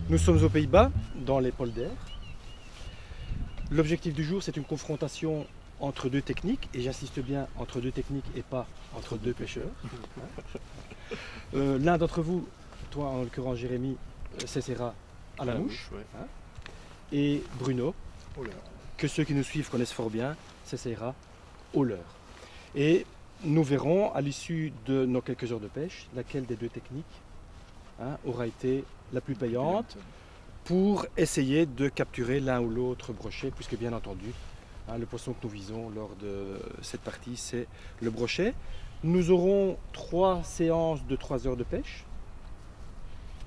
Nous sommes aux Pays-Bas, dans les polders. L'objectif du jour, c'est une confrontation entre deux techniques, et j'insiste bien entre deux techniques et pas entre deux pêcheurs. L'un d'entre vous, toi en l'occurrence Jérémy, s'essaiera à la mouche, ouais. hein, et Bruno, que ceux qui nous suivent connaissent fort bien, s'essaiera au leurre. Et nous verrons à l'issue de nos quelques heures de pêche, laquelle des deux techniques aura été la plus payante pour essayer de capturer l'un ou l'autre brochet, puisque bien entendu, le poisson que nous visons lors de cette partie, c'est le brochet. Nous aurons 3 séances de 3 heures de pêche.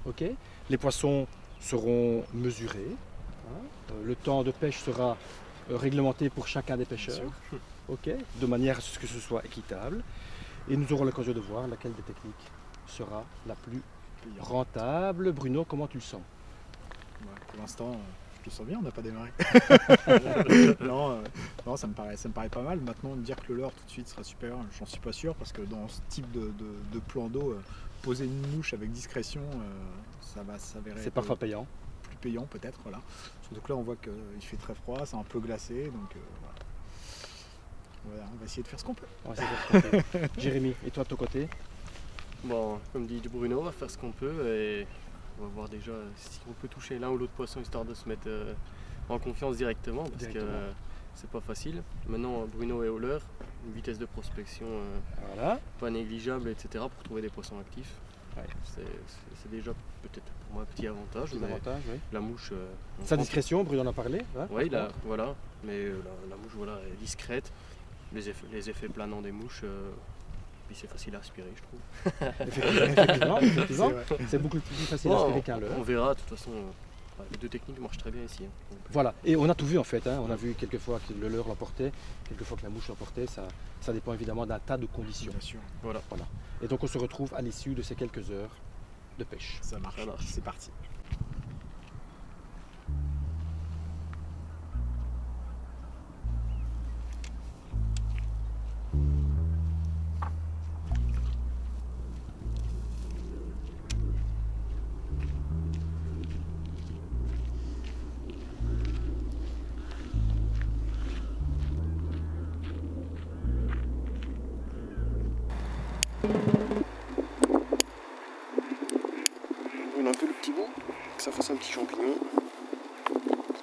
Okay. Les poissons seront mesurés. Le temps de pêche sera réglementé pour chacun des pêcheurs, de manière à ce que ce soit équitable. Et nous aurons l'occasion de voir laquelle des techniques sera la plus rentable. Bruno, comment tu le sens? Pour l'instant, je le sens bien, on n'a pas démarré. non, ça me paraît pas mal. Maintenant, me dire que le leurre tout de suite sera supérieur, j'en suis pas sûr, parce que dans ce type de plan d'eau, poser une mouche avec discrétion, ça va s'avérer. C'est parfois payant. Plus payant peut-être, voilà. Surtout que là, on voit qu'il fait très froid, c'est un peu glacé, donc voilà, on va essayer de faire ce qu'on peut. Jérémy, et toi de ton côté? Bon, comme dit Bruno, on va faire ce qu'on peut et on va voir déjà si on peut toucher l'un ou l'autre poisson histoire de se mettre en confiance directement parce que c'est pas facile. Maintenant, Bruno est au leurre, une vitesse de prospection pas négligeable, etc. pour trouver des poissons actifs. Ouais. C'est déjà peut-être pour moi un petit avantage. La mouche. Sa discrétion, Bruno en a parlé. Oui, voilà. Mais la mouche est discrète. Les effets planants des mouches. Puis c'est facile à aspirer, je trouve. Effectivement. C'est beaucoup plus facile à aspirer qu'un leurre. On verra, de toute façon, les deux techniques marchent très bien ici. Voilà, et on a tout vu en fait. On a vu quelquefois que le leurre l'emportait, quelquefois que la mouche l'emportait. Ça dépend évidemment d'un tas de conditions. Bien sûr. Voilà. Et donc on se retrouve à l'issue de ces quelques heures de pêche. Ça marche. C'est parti. On a un peu le petit bout, que ça fasse un petit champignon.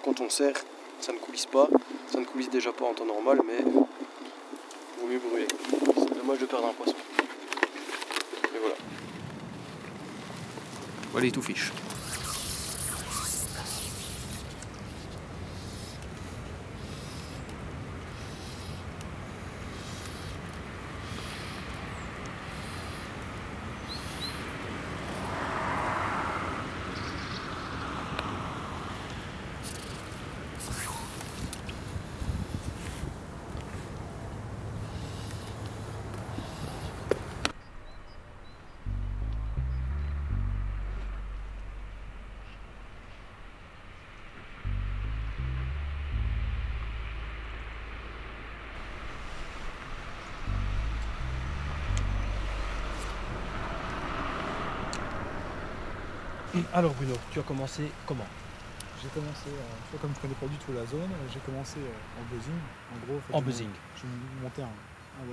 Quand on serre, ça ne coulisse pas. Ça ne coulisse déjà pas en temps normal, mais vaut mieux brûler. C'est dommage de perdre un poisson. Et voilà. Voilà les tout fiches. Alors Bruno, tu as commencé comment? J'ai commencé, comme je ne connais pas du tout la zone, j'ai commencé en buzzing. En gros, j'ai monté un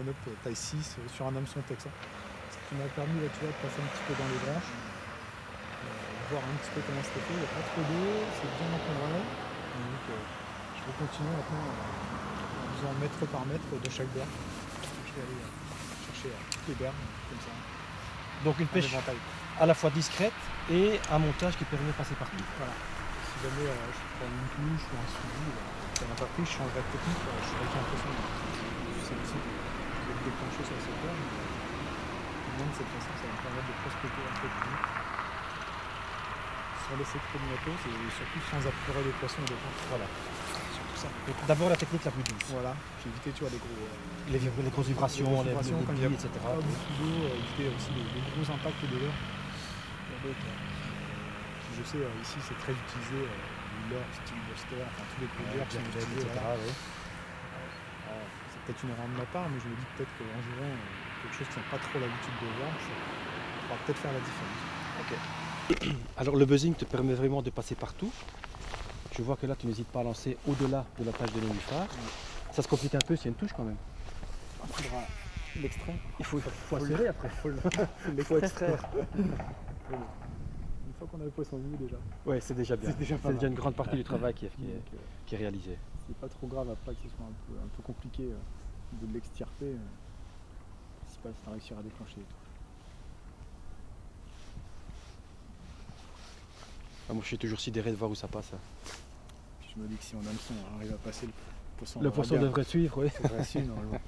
one-up taille 6 sur un hameçon texan. Ce qui m'a permis de passer un petit peu dans les branches, voir un petit peu comment c'était fait. Il n'y a pas trop d'eau, c'est bien encombré. Donc je vais continuer maintenant en faisant mètre par mètre de chaque berge. Je vais aller chercher toutes les berges comme ça. Donc une pêche à la fois discrète et un montage qui permet de passer partout. Voilà. Si jamais je prends une touche ou un suivi, ça n'a pas pris, je changerai de technique. Je serais l'impression que celle-ci de déclencher sur cette berge. Même de cette façon, ça va me permettre de prospecter un peu plus vite. Sans laisser trop de matos et surtout sans appurer les poissons au départ. Voilà. Surtout ça. D'abord la technique la plus douce. Voilà. J'ai évité les grosses vibrations, les quand il y a etc. Beaucoup d'eau, éviter aussi les gros impacts de l'heure. Je sais, ici c'est très utilisé, l'heure, style Buster, enfin tous les gros leurres qui sont utilisés, etc. C'est peut-être une erreur de ma part, mais je me dis peut-être qu'en jouant quelque chose qui n'a pas trop l'habitude de voir, ça pourra peut-être faire la différence. Ok. Alors le buzzing te permet vraiment de passer partout. Je vois que là tu n'hésites pas à lancer au-delà de la tâche de nénuphar. Ça se complique un peu s'il y a une touche quand même. Il faudra l'extraire. Il faut assurer après. Il faut extraire. Une fois qu'on a le poisson vive déjà. Ouais, c'est déjà bien. C'est déjà pas C'est déjà mal. une grande partie du travail qui est réalisée. C'est pas trop grave après que ce soit un peu compliqué de l'extirper. Si pas ça réussir à déclencher les touches. Ah, moi je suis toujours sidéré de voir où ça passe. Puis je me dis que si en hameçon on arrive à passer, le Le poisson devrait suivre, oui. devrait suivre normalement.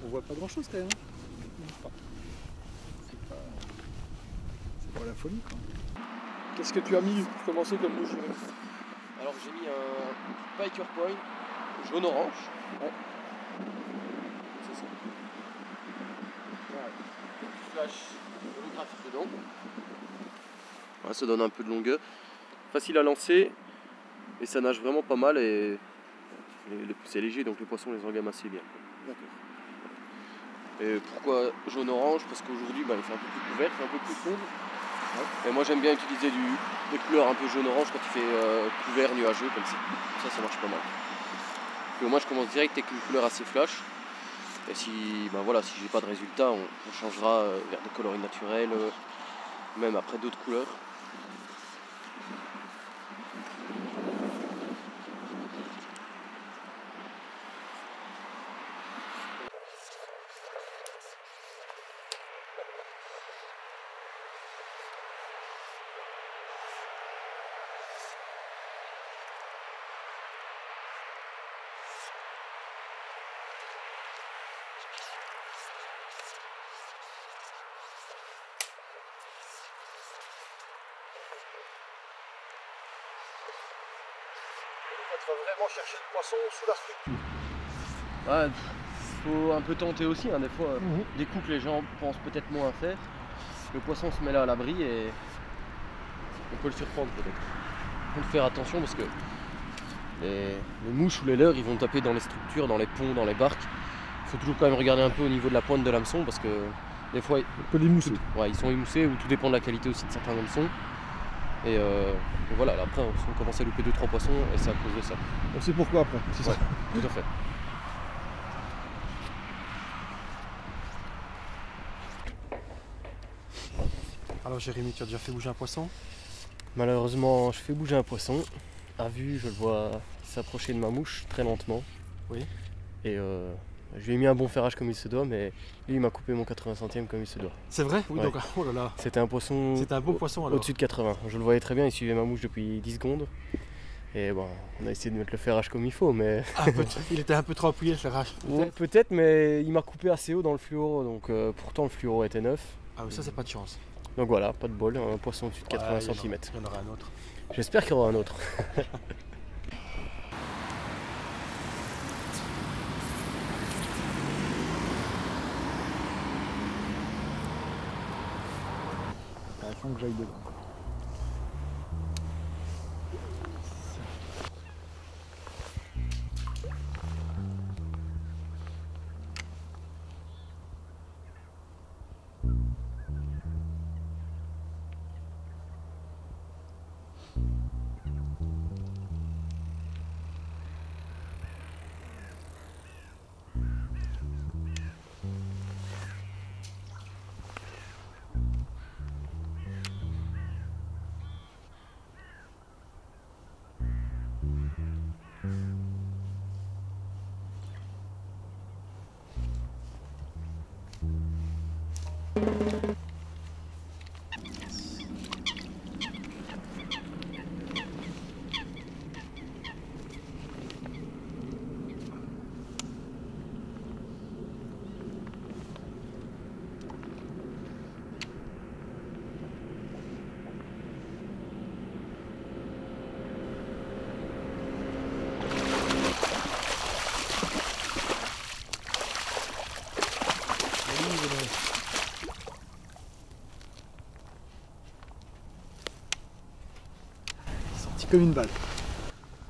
On voit pas grand chose quand même. C'est pas la folie quoi. Qu'est-ce que tu as mis pour commencer comme mouche? Alors j'ai mis un Piker Point jaune-orange. Ouais. C'est ça. Ouais. Flash holographique dedans. Voilà, ça donne un peu de longueur. Facile à lancer et ça nage vraiment pas mal et c'est léger donc les poissons les engament assez bien. D'accord. Et pourquoi jaune-orange? Parce qu'aujourd'hui il fait un peu plus couvert, il fait un peu plus sombre. Ouais. Et moi j'aime bien utiliser des couleurs un peu jaune-orange quand il fait couvert, nuageux comme ça. Ça marche pas mal. Puis moi je commence direct avec une couleur assez flash. Et si si j'ai pas de résultat, on changera vers des coloris naturels, même après d'autres couleurs. Tu vas vraiment chercher le poisson sous la structure. Ouais, faut un peu tenter aussi, des fois, des coups que les gens pensent peut-être moins à faire. Le poisson se met là à l'abri et on peut le surprendre peut-être. Il faut faire attention parce que les mouches ou les leurres ils vont taper dans les structures, dans les ponts, dans les barques. Il faut toujours quand même regarder un peu au niveau de la pointe de l'hameçon parce que des fois ils sont émoussés ou tout dépend de la qualité aussi de certains hameçons. Et voilà, là, après on commence à louper 2-3 poissons et c'est à cause de ça. On sait pourquoi après, c'est ça. Tout à fait. Alors Jérémy, tu as déjà fait bouger un poisson? Malheureusement, je fais bouger un poisson. À vue, je le vois s'approcher de ma mouche très lentement. Oui. Et je lui ai mis un bon ferrage comme il se doit, mais lui il m'a coupé mon 80 centièmes comme il se doit. C'est vrai? Oui, Ouais. donc, oh là là. C'était un poisson. C'était un beau poisson alors. Au-dessus de 80. Je le voyais très bien, il suivait ma mouche depuis 10 secondes. Et bon, on a essayé de mettre le ferrage comme il faut, mais. Ah, il était un peu trop appuyé le ferrage. Peut-être, mais il m'a coupé assez haut dans le fluoro, donc pourtant le fluoro était neuf. Ah oui, ça c'est pas de chance. Donc voilà, pas de bol, un poisson au-dessus de 80 cm. Il y en aura un autre. J'espère qu'il y aura un autre. Il faut que j'aille dedans. comme une balle.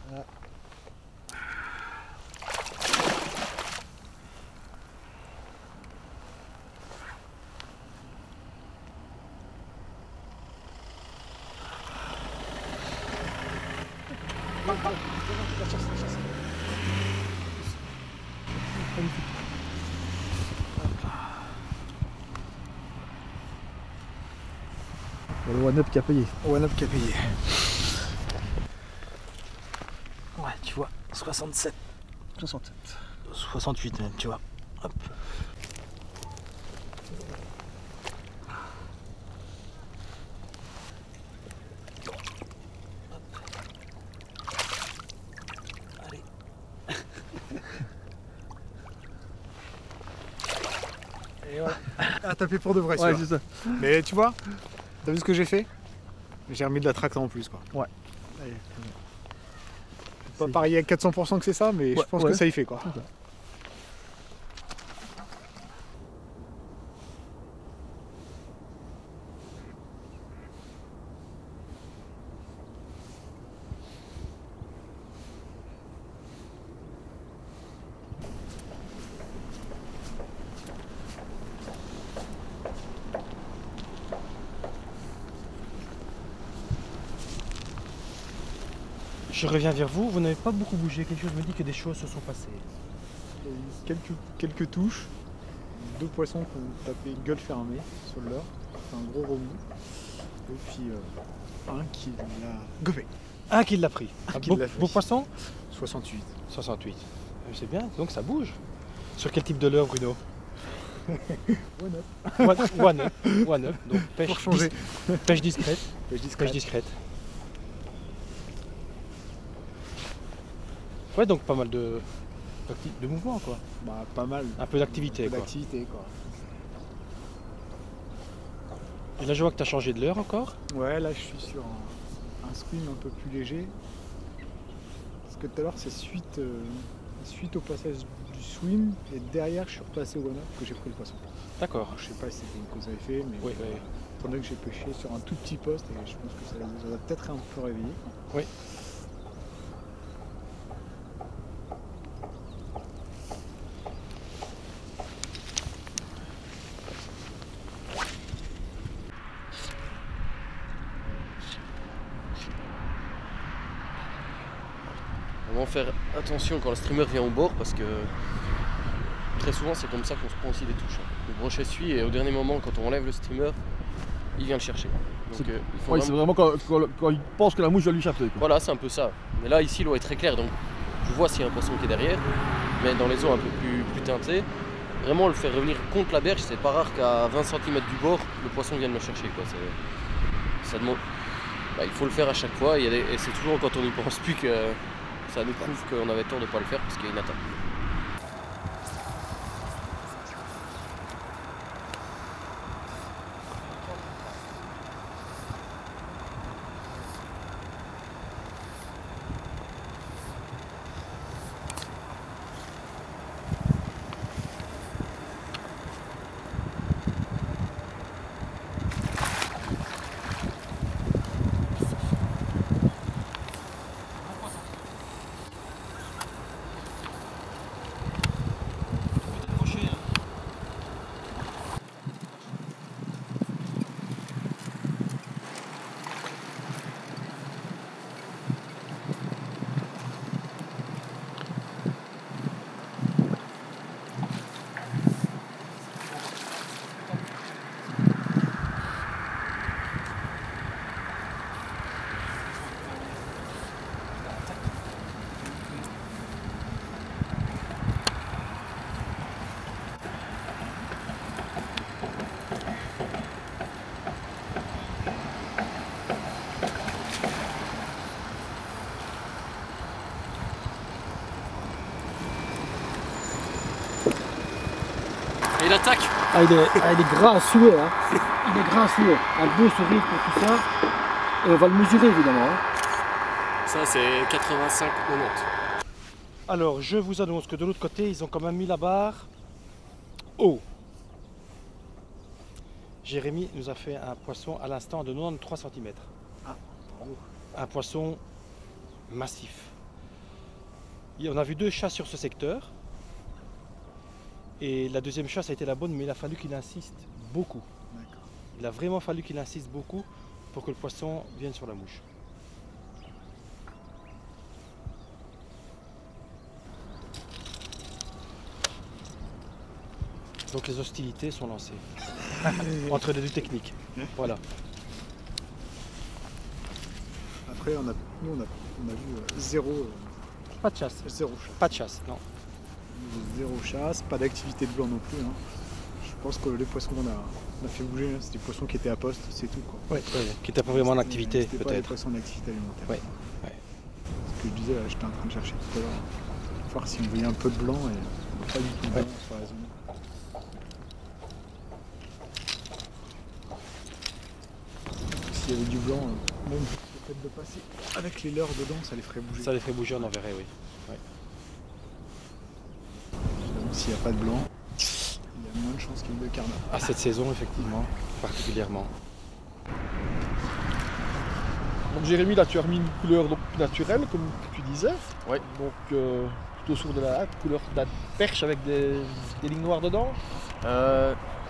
Voilà. La chasse. Magnifique. Le one-up qui a payé. One-up qui a payé. Ouais, tu vois, 67. 67. 68 même, tu vois. Hop. Allez. Et voilà. À taper pour de vrai, Ouais, c'est ça. Mais tu vois, t'as vu ce que j'ai fait? J'ai remis de la tracte en plus, quoi. Ouais. Allez. Pas parier à 400% que c'est ça, mais je pense que ça y fait, quoi. Je reviens vers vous, vous n'avez pas beaucoup bougé, quelque chose me dit que des choses se sont passées. Il y a eu quelques touches, 2 poissons qui ont tapé gueule fermée sur le leurre, c'est un gros remous, et puis un qui l'a gobé. Un qui l'a pris. Un qui l'a pris. Beau poisson 68. 68. C'est bien, donc ça bouge. Sur quel type de leurre, Bruno? One up. Donc pêche, Pour changer. Pêche discrète. Pêche discrète. Ouais, donc pas mal de mouvements, quoi. Bah, pas mal. Un peu d'activité, quoi. Quoi. Et là, je vois que tu as changé de leurre encore. Ouais, là, je suis sur un swim un peu plus léger. Parce que tout à l'heure, c'est suite au passage du swim, et derrière, je suis repassé au one-up que j'ai pris le poisson. D'accord. Je sais pas si c'était une cause à effet, mais Oui. étant donné que j'ai pêché sur un tout petit poste, et je pense que ça va peut-être un peu réveillé. Oui. Vraiment faire attention quand le streamer vient au bord parce que très souvent c'est comme ça qu'on se prend aussi des touches. Le brochet suit et au dernier moment quand on enlève le streamer, il vient le chercher. Donc, c'est vraiment quand il pense que la mouche va lui chapter. Voilà, c'est un peu ça. Mais là ici l'eau est très claire donc je vois s'il y a un poisson qui est derrière. Mais dans les eaux un peu plus teintées, vraiment le faire revenir contre la berge, c'est pas rare qu'à 20 cm du bord, le poisson vienne me chercher. Quoi. Ça demande... il faut le faire à chaque fois et c'est toujours quand on n'y pense plus que ça nous prouve qu'on avait tort de ne pas le faire parce qu'il y a une attaque. Et il attaque. Il est gras à souhait. Hein. Il est gras à souhait. Un beau sourire pour tout ça. Et on va le mesurer évidemment. Hein. Ça c'est 85 90. Alors je vous annonce que de l'autre côté ils ont quand même mis la barre haut. Jérémy nous a fait un poisson à l'instant de 93 cm. Ah, bravo. Un poisson massif. On a vu 2 chasses sur ce secteur. Et la deuxième chasse a été la bonne, mais il a fallu qu'il insiste beaucoup. Il a vraiment fallu qu'il insiste beaucoup pour que le poisson vienne sur la mouche. Donc les hostilités sont lancées entre les deux techniques. Voilà. Après, nous on a vu zéro. Pas de chasse. Zéro chasse. Pas de chasse, non. Zéro chasse, pas d'activité de blanc non plus. Hein. Je pense que les poissons qu'on a fait bouger, c'est des poissons qui étaient à poste, c'est tout. Quoi. Oui, qui n'étaient pas vraiment en activité peut-être. Pas des poissons en activité alimentaire. Ouais. Ce que je disais, j'étais en train de chercher tout à l'heure. Voir si on voyait un peu de blanc et pas du tout de blanc sur la zone. S'il y avait du blanc, même le fait de passer avec les leurres dedans, ça les ferait bouger. Ça les ferait bouger, on en verrait, oui. Ouais. S'il n'y a pas de blanc, il y a moins de chances qu'il y ait de carnat. À cette saison, effectivement, particulièrement. Donc Jérémy, là tu as remis une couleur donc, naturelle, comme tu disais. Oui. Donc plutôt sur de la couleur de la perche avec des lignes noires dedans.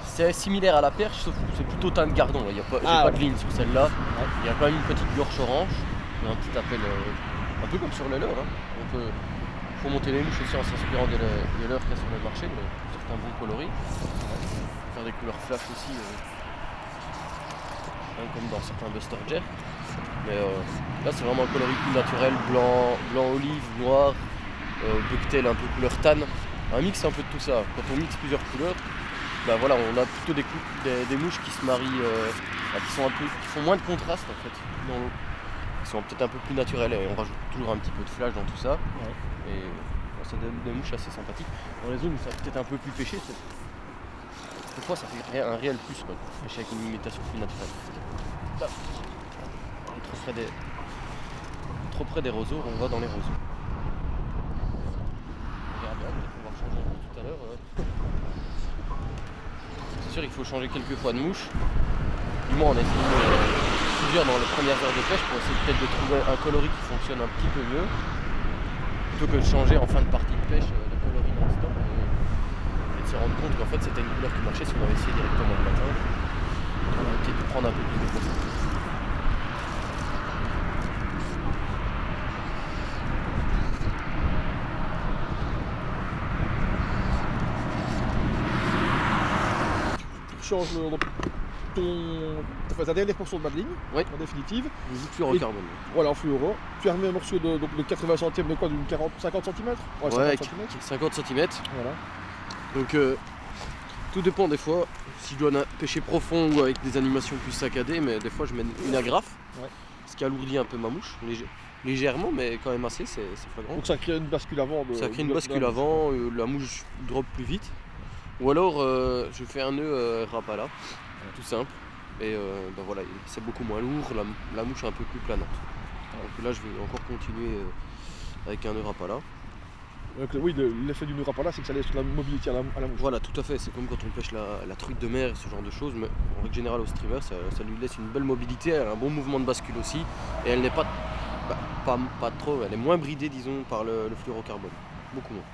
C'est similaire à la perche, sauf que c'est plutôt teint de gardon. Il n'y a pas de ligne sur celle-là. Il y a quand même une petite gorge orange. Il y a un petit appel, un peu comme sur les leurres. Hein. Il faut monter les mouches aussi en s'inspirant des leurres qu'il y a sur le marché, mais certains bons coloris. Faire des couleurs flash aussi, comme dans certains Buster Jet. Mais là c'est vraiment un coloris plus naturel, blanc olive, noir, bucktail un peu couleur tan. Un mix un peu de tout ça. Quand on mixe plusieurs couleurs, bah voilà, on a plutôt des mouches qui se marient, qui font moins de contraste en fait dans l'eau. Qui sont peut-être un peu plus naturelles et on rajoute toujours un petit peu de flash dans tout ça. Ouais. Et ça donne des mouches assez sympathiques. Dans les zones où ça peut-être un peu plus pêché, des fois ça fait un réel plus quoi, pêcher avec une imitation plus naturelle. Là, on est trop près des roseaux, on va dans les roseaux. On verra bien, on va changer un peu tout à l'heure. C'est sûr il faut changer quelques fois de mouche. Du moins on a essayé plusieurs dans les premières heures de pêche pour essayer peut-être de trouver un coloris qui fonctionne un petit peu mieux. Plutôt que de changer en fin de partie de pêche le coloris non-stop et de se rendre compte qu'en fait c'était une couleur qui marchait si on avait essayé directement le matin. On va peut-être prendre un peu plus de processus. Tu changes ta dernière portion de madeleine, oui. En définitive. Des fluorocarbone. Voilà, en fluoro. Tu as remis un morceau de 80 centièmes de quoi, d'une 50 cm. Ouais, 50 cm. Voilà. Donc tout dépend des fois, si je dois pêcher profond ou avec des animations plus saccadées, mais des fois je mets une agrafe, ce qui alourdit un peu ma mouche, légèrement, mais quand même assez, c'est flagrant. Donc ça crée une bascule avant. Ça crée une bascule avant, la mouche drop plus vite. Ou alors je fais un nœud Rapala, tout simple, et ben voilà, c'est beaucoup moins lourd, la mouche est un peu plus planante. Donc là je vais encore continuer avec un nœud Rapala. Oui, l'effet du nœud Rapala, c'est que ça laisse la mobilité à la mouche. Voilà, tout à fait, c'est comme quand on pêche la truite de mer, ce genre de choses, mais en règle générale au streamer, ça lui laisse une belle mobilité, un bon mouvement de bascule aussi, et elle n'est pas trop, elle est moins bridée disons par le fluorocarbone, beaucoup moins.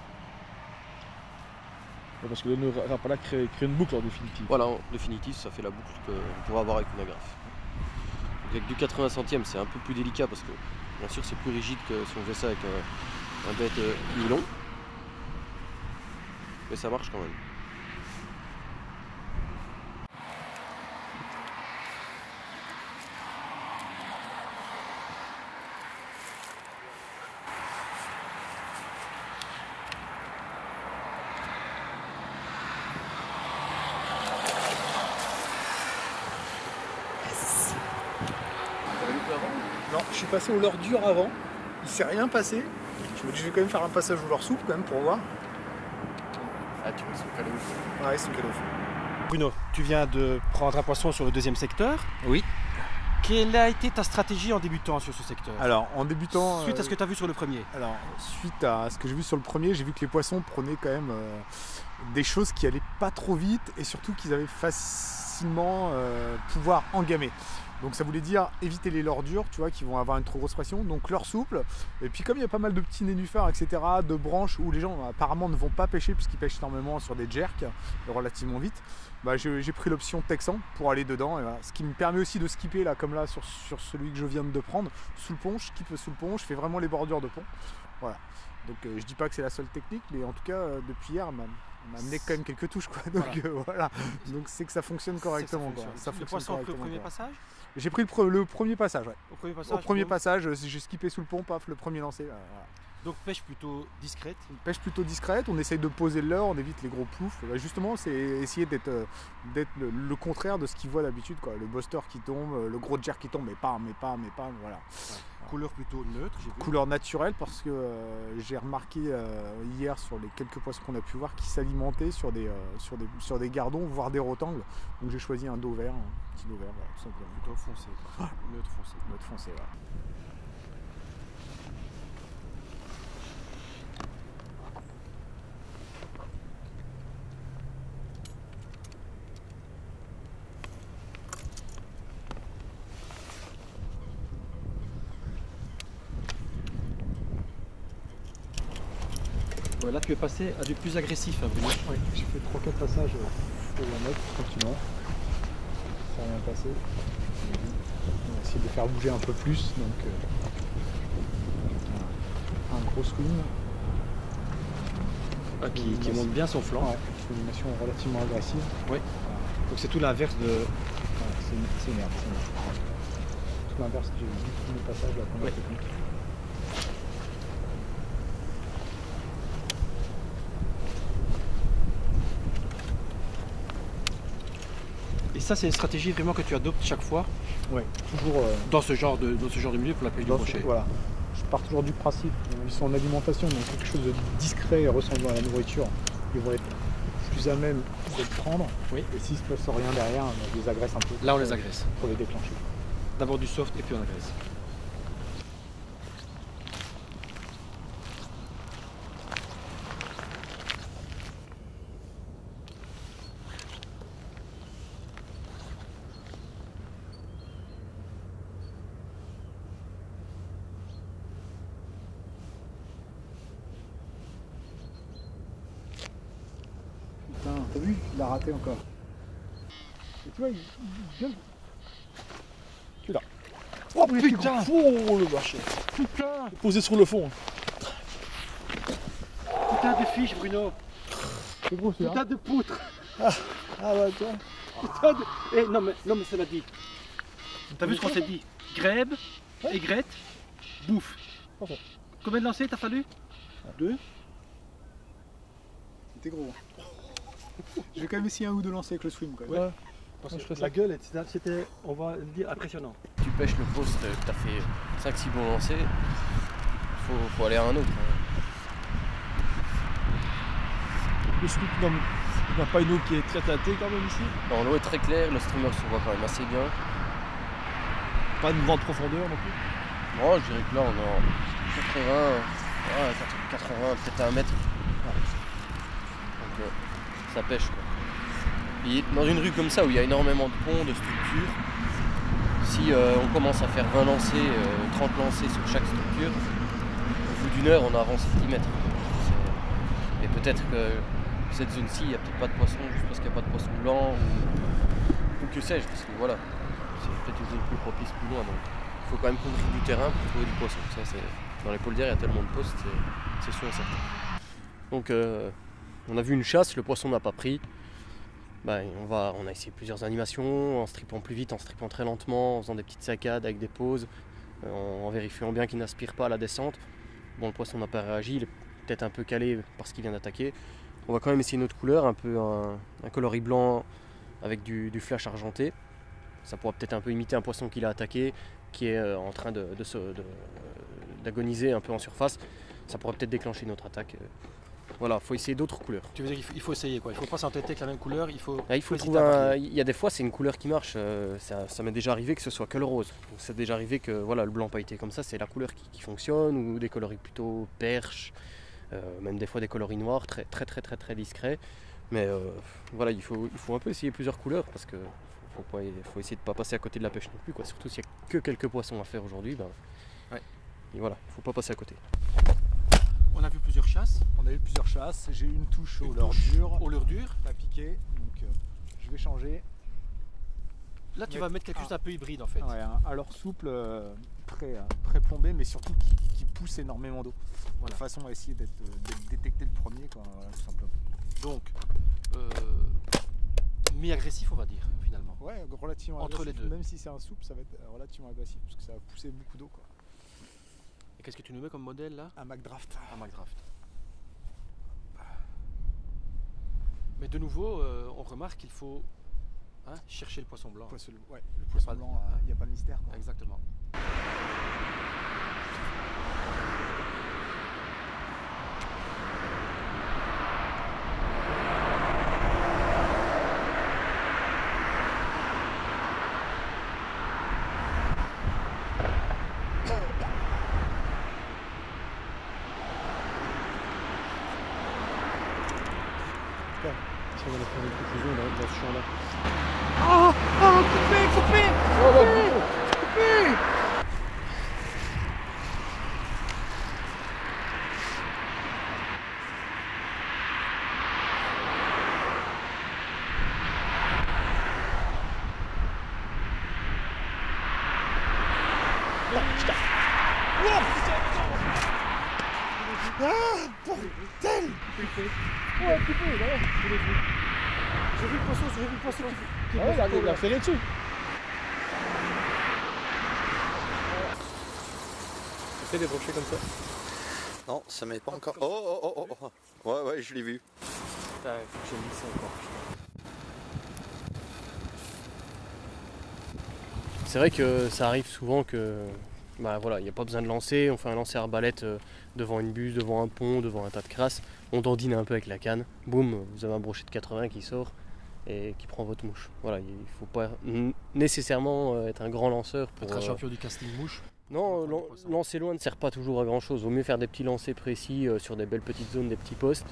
Parce que le nœud Rapala crée une boucle en définitive. Voilà, en définitive, ça fait la boucle qu'on pourra avoir avec une agrafe. Donc avec du 80 centièmes, c'est un peu plus délicat parce que bien sûr c'est plus rigide que si on faisait ça avec un bête nylon. Mais ça marche quand même. Non, je suis passé au leurre dur avant, il s'est rien passé. Je me dis je vais quand même faire un passage au leurre souple quand même pour voir. Ah tu vois, ils sont calés au fond. Ouais, ils sont calés au fond. Bruno, tu viens de prendre un poisson sur le deuxième secteur. Oui. Quelle a été ta stratégie en débutant sur ce secteur? Alors en débutant... Suite à ce que tu as vu sur le premier. Alors suite à ce que j'ai vu sur le premier, j'ai vu que les poissons prenaient quand même des choses qui allaient pas trop vite et surtout qu'ils avaient facilement pouvoir engamer. Donc ça voulait dire éviter les leurres dures, tu vois, qui vont avoir une trop grosse pression. Donc leurre souple. Et puis comme il y a pas mal de petits nénuphars, etc., de branches où les gens apparemment ne vont pas pêcher puisqu'ils pêchent énormément sur des jerks relativement vite, bah, j'ai pris l'option Texan pour aller dedans. Et voilà. Ce qui me permet aussi de skipper là, comme là sur celui que je viens de prendre, sous le pont, je skippe sous le pont, je fais vraiment les bordures de pont. Voilà. Donc je dis pas que c'est la seule technique, mais en tout cas depuis hier, on m'a amené quand même quelques touches, quoi. Donc voilà. Donc c'est que ça fonctionne correctement. Ça le poisson pris au premier passage? J'ai pris le premier passage, ouais. Au premier passage, j'ai skippé sous le pont, paf, le premier lancé. Voilà. Donc pêche plutôt discrète. Une pêche plutôt discrète, on essaye de poser le leurre, on évite les gros ploufs. Justement, c'est essayer d'être le contraire de ce qu'ils voient d'habitude, quoi. Le buster qui tombe, le gros jerk qui tombe, mais pas, voilà. Ouais. Couleur plutôt neutre, j'ai vu. Couleur naturelle, parce que j'ai remarqué hier sur les quelques poissons qu'on a pu voir qui s'alimentaient sur des gardons, voire des rotangles. Donc j'ai choisi un dos vert, un petit dos vert, voilà, tout simplement. Plutôt foncé, quoi. Neutre foncé. Neutre foncé, voilà. Là, tu es passé à du plus agressif, hein, Bruno. Oui, j'ai fait 3-4 passages au one-up, tranquillement. Ça n'a rien passé. On va essayer de faire bouger un peu plus. Donc, un gros swing. Qui monte bien son flanc. Ouais, une animation relativement agressive. Oui. Voilà. Donc c'est tout l'inverse de. Ouais, c'est une merde. Tout l'inverse du premier passage de la première technique. Et ça, c'est une stratégie vraiment que tu adoptes chaque fois? Oui, toujours dans ce genre de milieu pour la pêche du brochet. Voilà. Je pars toujours du principe, ils sont en alimentation, donc quelque chose de discret et ressemblant à la nourriture, ils vont être plus à même de le prendre. Oui. Et s'il se passe rien derrière, on les agresse un peu. Là, on les agresse. Pour les déclencher. D'abord du soft et puis on agresse. T'as vu, il a raté encore. Et tu vois, il gueule. Tu l'as. Oh putain! Oh le machin! Putain! Posé sur le fond. Putain de fiche, Bruno! C'est gros celui-là. Putain de poutre! Ah ouais, toi. Putain de. Eh, non mais ça l'a dit. T'as vu ce qu'on s'est dit? Grèbe, aigrette, bouffe. Parfait. Combien de lancers t'as fallu? 2. C'était gros. Je vais quand même essayer un ou deux lancers avec le swim, quand même. Ouais. Parce que la gueule, c'était, on va le dire, impressionnant. Tu pêches le poste, tu as fait 5-6 bons lancers, faut aller à un autre. Le scoop n'a pas une eau qui est très teintée quand même ici. Non, l'eau est très claire, le streamer se voit quand même assez bien. Pas une grande profondeur non plus. Non, je dirais que là on est en 80, peut-être à 1 mètre. Donc ça pêche quoi. Et dans une rue comme ça où il y a énormément de ponts, de structures, si on commence à faire 20 lancers, 30 lancers sur chaque structure, au bout d'une heure on a avancé 10 mètres. Et peut-être que cette zone-ci, il n'y a peut-être pas de poisson juste parce qu'il n'y a pas de poisson blanc ou que sais-je, parce que voilà, c'est peut-être une zone plus propice plus loin. Donc il faut quand même couvrir du terrain pour trouver du poisson. Ça, dans les poldrières, il y a tellement de postes, c'est sûr et certain. Donc on a vu une chasse, le poisson n'a pas pris. Ben, on a essayé plusieurs animations, en strippant plus vite, en strippant très lentement, en faisant des petites saccades avec des pauses, en vérifiant bien qu'il n'aspire pas à la descente. Bon, le poisson n'a pas réagi, il est peut-être un peu calé parce qu'il vient d'attaquer. On va quand même essayer une autre couleur, un peu un coloris blanc avec du flash argenté. Ça pourra peut-être un peu imiter un poisson qu'il a attaqué, qui est en train d'agoniser un peu en surface. Ça pourrait peut-être déclencher notre attaque. Voilà, il faut essayer d'autres couleurs. Tu veux dire qu'il faut essayer quoi, il ne faut pas s'entêter avec la même couleur, il faut trouver il y a des fois c'est une couleur qui marche, ça m'est déjà arrivé que ce soit que le rose. Donc c'est déjà arrivé que voilà, le blanc pailleté comme ça, c'est la couleur qui fonctionne, ou des coloris plutôt perche, même des fois des coloris noirs, très discrets. Mais voilà, il faut un peu essayer plusieurs couleurs parce que faut essayer de ne pas passer à côté de la pêche non plus, quoi. Surtout s'il n'y a que quelques poissons à faire aujourd'hui, ben, Ouais. et voilà, il ne faut pas passer à côté. On a vu plusieurs chasses. On a eu plusieurs chasses, j'ai eu une touche au Une leurre touche dur, au leurre dur. pas piqué, donc je vais changer. Là, tu Mais- vas mettre quelque chose un peu hybride en fait. Ouais, un leurre souple, très plombé, mais surtout qui pousse énormément d'eau. Voilà. De façon à essayer d'être détecté le premier, quoi, voilà, tout simplement. Donc, mi-agressif, on va dire, finalement. Ouais, relativement Entre agressif. les deux. Même si c'est un souple, ça va être relativement agressif parce que ça va pousser beaucoup d'eau, quoi. Et qu'est-ce que tu nous mets comme modèle là? Un McDraft. Un McDraft. Mais de nouveau, on remarque qu'il faut chercher le poisson blanc. Ouais, le poisson pas de- blanc, il n'y a pas de mystère, quoi. Exactement. Si on allait faire une conclusion dans ce champ-là. J'ai vu le poisson qui il a ferré dessus. Tu fais des brochets comme ça? Non, ça m'est pas encore. Oh. Ouais, je l'ai vu. Putain, faut que j'ai mis ça encore. C'est vrai que ça arrive souvent que bah voilà, il n'y a pas besoin de lancer, on fait un lancer arbalète devant une buse, devant un pont, devant un tas de crasses, on dandine un peu avec la canne, boum, vous avez un brochet de 80 qui sort et qui prend votre mouche. Voilà, il ne faut pas nécessairement être un grand lanceur pour Être un champion du casting mouche. Non, lancer loin ne sert pas toujours à grand chose. Vaut mieux faire des petits lancers précis sur des belles petites zones, des petits postes.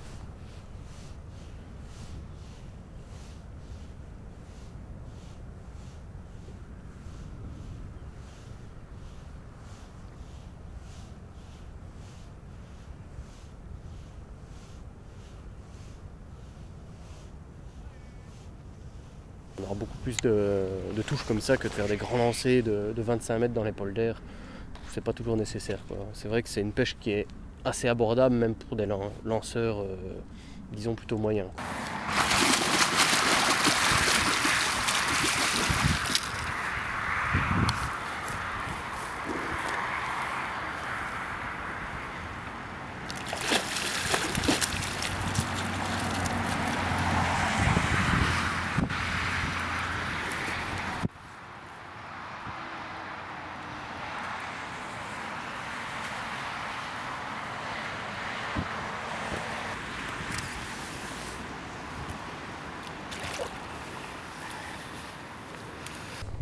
On aura beaucoup plus de touches comme ça que de faire des grands lancers de 25 mètres dans les polders. C'est pas toujours nécessaire, quoi. C'est vrai que c'est une pêche qui est assez abordable même pour des lanceurs disons plutôt moyens.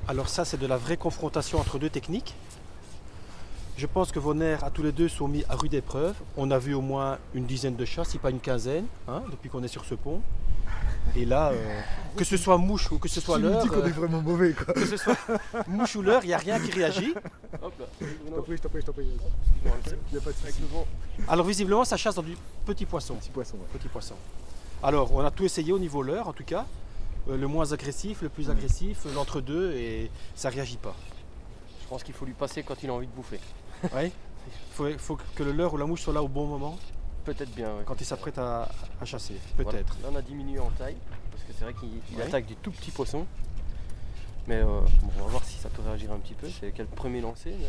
Alors ça, c'est de la vraie confrontation entre deux techniques. Je pense que vos nerfs à tous les deux sont mis à rude épreuve. On a vu au moins une dizaine de chats, si pas une quinzaine, depuis qu'on est sur ce pont. Et là, que ce soit mouche ou que ce soit leurre, qu'on est vraiment mauvais, quoi. que ce soit mouche ou leurre, il n'y a rien qui réagit. Hop là. Je t'en prie. Il n'y a pas de souci. Alors visiblement, ça chasse dans du petit poisson. Petit poisson, ouais. Petit poisson. Alors, on a tout essayé au niveau leurre, en tout cas. Le moins agressif, le plus agressif, l'entre-deux, et ça ne réagit pas. Je pense qu'il faut lui passer quand il a envie de bouffer. Oui. Il faut que le leurre ou la mouche soit là au bon moment, Peut-être bien, ouais. quand il s'apprête à chasser. Voilà. Peut-être. Là on a diminué en taille, parce que c'est vrai qu'il Ouais. attaque du tout petit poisson. Mais bon, on va voir si ça peut réagir un petit peu. C'est quel premier lancé, mais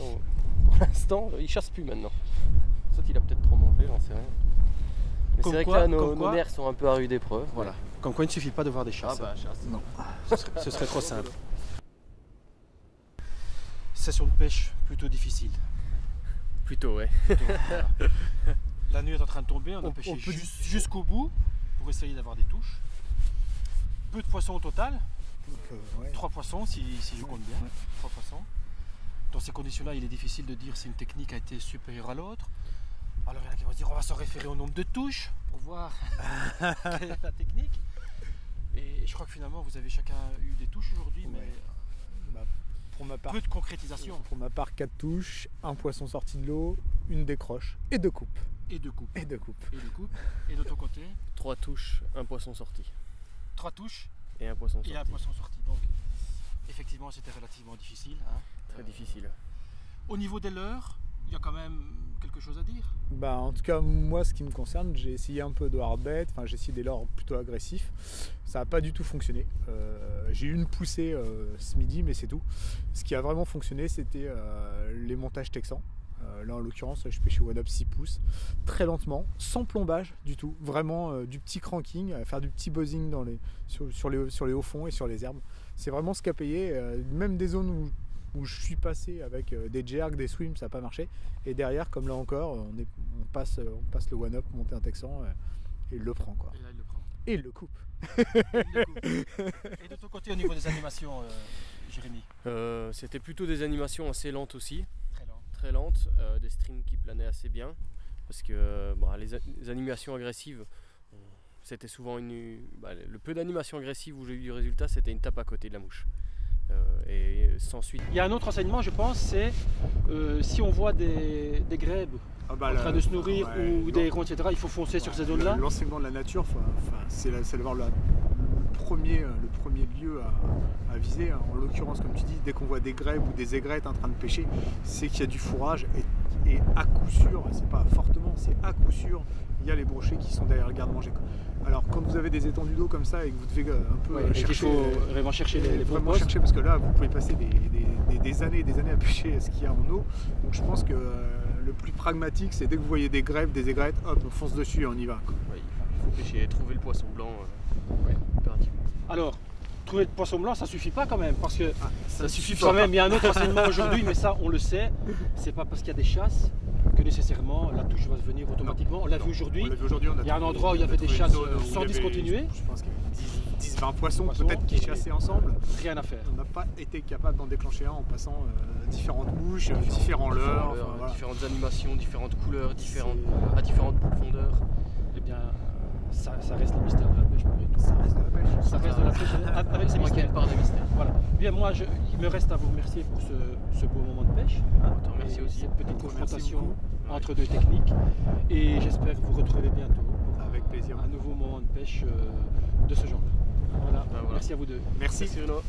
pour l'instant il chasse plus maintenant. Soit il a peut-être trop mangé, j'en sais rien. Mais c'est Comme vrai quoi- que là comme nos quoi- nerfs sont un peu à rude épreuve. Voilà. Comme quoi il ne suffit pas de voir des Ah chasses. bah chasse. Non. Ce serait trop simple. Session de pêche plutôt difficile. Plutôt ouais. Voilà. La nuit est en train de tomber, on a On pêché peut- jusqu'au bout pour essayer d'avoir des touches. Peu de poissons au total, Donc, ouais. 3 poissons si je compte bien. Ouais. 3 poissons. Dans ces conditions-là, il est difficile de dire si une technique a été supérieure à l'autre. Alors il y en a qui vont se dire on va se référer au nombre de touches pour voir quelle est la technique. Et je crois que finalement vous avez chacun eu des touches aujourd'hui, Ouais. Bah, pour ma part, peu de concrétisation. pour ma part, 4 touches, un poisson sorti de l'eau, une décroche et 2 coupes. Et deux coupes. Et 2 coupes. Et deux coupes. Et de ton côté, 3 touches, un poisson sorti. 3 touches Et un poisson et sorti. un poisson sorti. Donc effectivement c'était relativement difficile. Hein. Très difficile. Au niveau des leurres, il y a quand même quelque chose à dire. Bah, en tout cas, moi, ce qui me concerne, j'ai essayé un peu de hardbait, enfin j'ai essayé des leurres plutôt agressifs. Ça n'a pas du tout fonctionné. J'ai eu une poussée ce midi, mais c'est tout. Ce qui a vraiment fonctionné, c'était les montages texans. Là, en l'occurrence, je pêchais One Up 6 pouces, très lentement, sans plombage du tout. Vraiment du petit cranking, faire du petit buzzing sur les hauts fonds et sur les herbes. C'est vraiment ce qu'a payé. Même des zones où je suis passé avec des jerks, des swims, ça n'a pas marché. Et derrière, comme là encore, on passe le One Up, monter un texan, et il le prend, quoi. Et là il le prend. Et il le coupe. Et de ton côté au niveau des animations, Jérémy? C'était plutôt des animations assez lentes aussi. Très lent. Très lentes, des streams qui planaient assez bien. Parce que les animations agressives, c'était souvent le peu d'animations agressives où j'ai eu du résultat, c'était une tape à côté de la mouche. Et sans suite. Il y a un autre enseignement, je pense, c'est si on voit des grèbes en train de se nourrir ou des hérons, etc., il faut foncer sur ces zones-là. L'enseignement de la nature, c'est d'avoir le premier lieu à viser. En l'occurrence, comme tu dis, dès qu'on voit des grèbes ou des aigrettes en train de pêcher, c'est qu'il y a du fourrage et à coup sûr, c'est pas fortement, c'est à coup sûr, il y a les brochets qui sont derrière le garde-manger. Alors quand vous avez des étendues d'eau comme ça et que vous devez un peu chercher, il faut vraiment chercher les bons vraiment postes. chercher, parce que là vous pouvez passer des années à pêcher ce qu'il y a en eau. Donc je pense que le plus pragmatique, c'est dès que vous voyez des grèbes, des aigrettes, hop, on fonce dessus et on y va, quoi. Ouais, il faut pêcher, trouver le poisson blanc impérativement. Alors, trouver le poisson blanc, ça suffit pas quand même, parce que Ça suffit quand même, il y a un autre enseignement aujourd'hui, mais ça on le sait, c'est pas parce qu'il y a des chasses que nécessairement la touche va venir automatiquement. On l'a vu aujourd'hui. Il y a un endroit où il y avait des chasses sans discontinuer. Je pense qu'il y avait 10-20 poissons peut-être qui chassaient ensemble. Rien à faire. On n'a pas été capable d'en déclencher un en passant différentes mouches, différents leurres. Enfin, voilà. Différentes animations, différentes couleurs, à différentes profondeurs. Eh bien, ça reste le mystère de la pêche malgré tout. Ça reste de la pêche. Ça reste de la pêche avec ses mystères. Part de mystère. Voilà. Bien, moi, il me reste à vous remercier pour ce beau moment de pêche. te remercie Et aussi. cette petite Merci confrontation beaucoup. entre deux techniques. Et j'espère vous retrouver bientôt pour Avec plaisir. un nouveau moment de pêche de ce genre. Voilà. Voilà. Merci à vous deux. Merci. Merci Bruno.